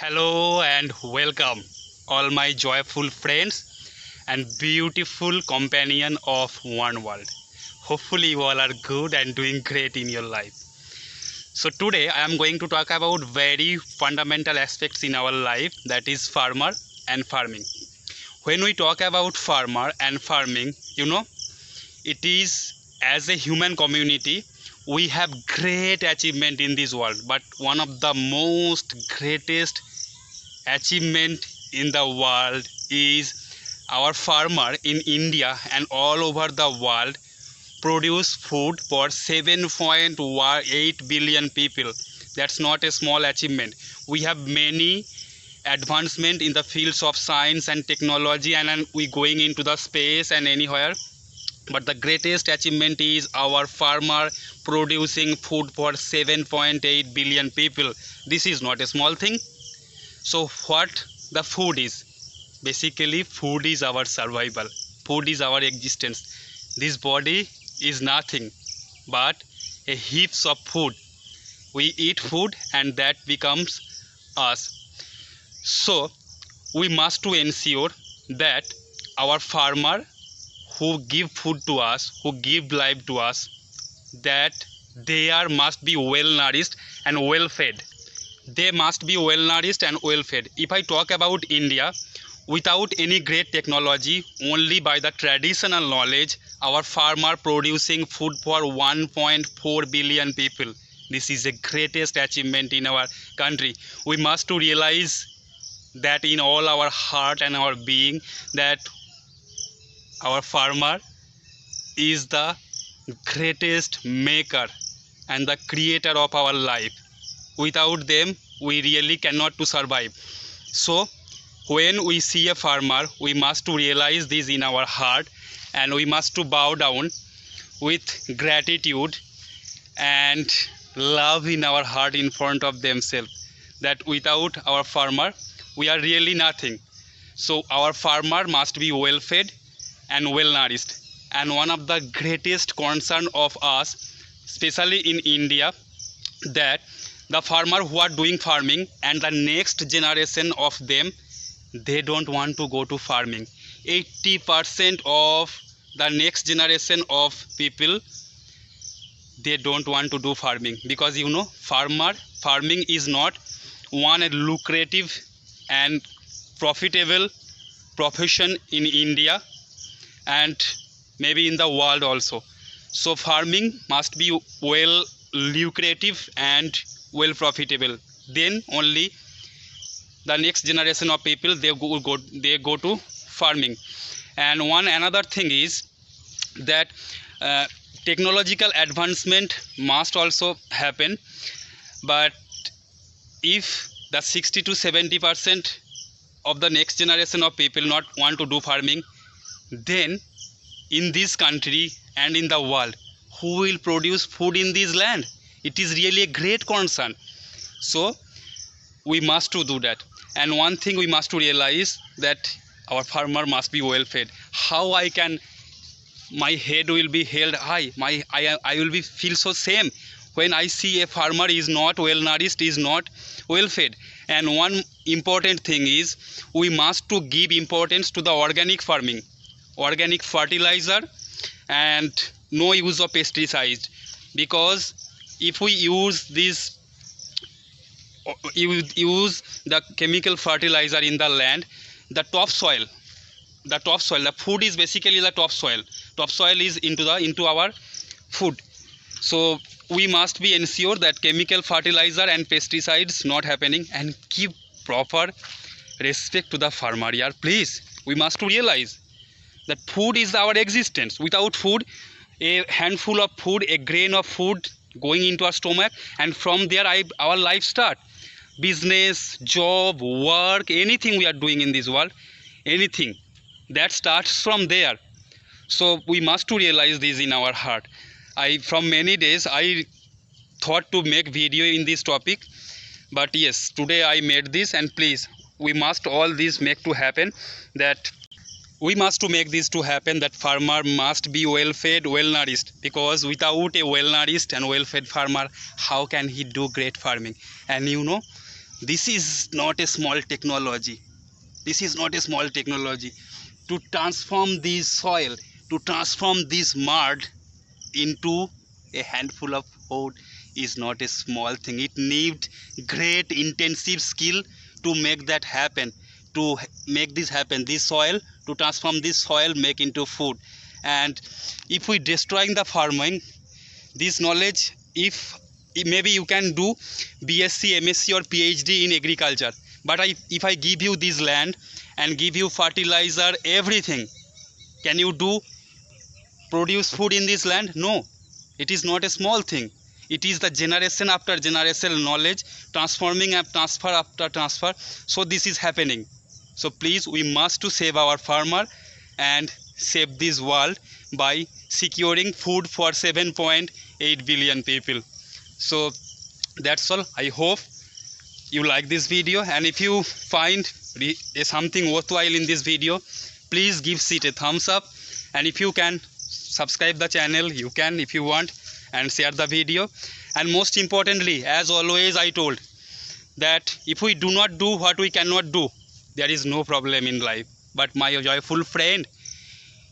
Hello and welcome, all my joyful friends and beautiful companion of one world. Hopefully, you all are good and doing great in your life. So, today I am going to talk about very fundamental aspects in our life, that is farmer and farming. When we talk about farmer and farming, it is as a human community we have great achievement in this world, but one of the most greatest achievement in the world is our farmer in India and all over the world produce food for 7.8 billion people. That's not a small achievement. We have many advancement in the fields of science and technology, and we going into the space and anywhere, but the greatest achievement is our farmer producing food for 7.8 billion people. This is not a small thing. So what the food is? Basically, food is our survival. Food is our existence. This body is nothing but a heaps of food. We eat food and that becomes us. So we must to ensure that our farmer who give food to us, who give life to us, that they are must be well nourished and well fed. They must be well nourished and well fed. If I talk about India, without any great technology, only by the traditional knowledge, our farmer producing food for 1.4 billion people. This is the greatest achievement in our country. We must to realize that in all our heart and our being, that our farmer is the greatest maker and the creator of our life. Without them we really cannot to survive. So when we see a farmer, we must to realize this in our heart, and we must to bow down with gratitude and love in our heart in front of themselves, that without our farmer we are really nothing. So our farmer must be well fed and well nourished. And one of the greatest concern of us, especially in India, that the farmer who are doing farming and the next generation of them, they don't want to go to farming. 80% of the next generation of people, they don't want to do farming, because farming is not one lucrative and profitable profession in India and maybe in the world also. So farming must be well lucrative and well profitable, then only the next generation of people they go to farming. And one another thing is that technological advancement must also happen, but if the 60 to 70% of the next generation of people not want to do farming, then in this country and in the world, who will produce food in this land? It is really a great concern. So we must to do that. And one thing we must to realize, that our farmer must be well fed. How I can, my head will be held high, I will be feel so same when I see a farmer is not well nourished, is not well fed. And one important thing is, we must to give importance to the organic farming, organic fertilizer, and no use of pesticides. Because if we use the chemical fertilizer in the land, the topsoil, the food is basically the topsoil is into our food. So we must be ensure that chemical fertilizer and pesticides not happening, and give proper respect to the farmer. Yeah, please, we must to realize that food is our existence. Without food, a handful of food, a grain of food going into our stomach, and from there our life start. Business, job, work, anything we are doing in this world, anything that starts from there. So we must to realize this in our heart. From many days I thought to make video in this topic, but yes, today I made this. And please, we must all this make to happen, that we must to make this to happen, that farmer must be well fed, well nourished, because without a well nourished and well fed farmer, how can he do great farming? And This is not a small technology. This is not a small technology. To transform this soil, to transform this mud into a handful of food is not a small thing. It needs great intensive skill to make that happen, to make this happen. This soil, to transform this soil, make into food. And if we destroying the farming, this knowledge, if maybe you can do BSc, MSc or PhD in agriculture, but if I give you this land and give you fertilizer, everything, can you do produce food in this land? No, it is not a small thing. It is the generation after generation knowledge transforming and transfer after transfer. So this is happening. So please, we must to save our farmer and save this world by securing food for 7.8 billion people. So that's all. I hope you like this video, and if you find something worthwhile in this video, please give it a thumbs up, and if you can subscribe the channel, you can if you want, and share the video. And most importantly, as always I told, that if we do not do what we cannot do, there is no problem in life. But my joyful friend,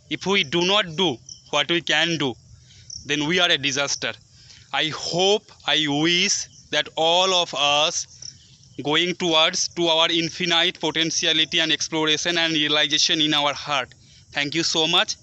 if we do not do what we can do, then we are a disaster. I hope, I wish that all of us going towards to our infinite potentiality and exploration and realization in our heart. Thank you so much.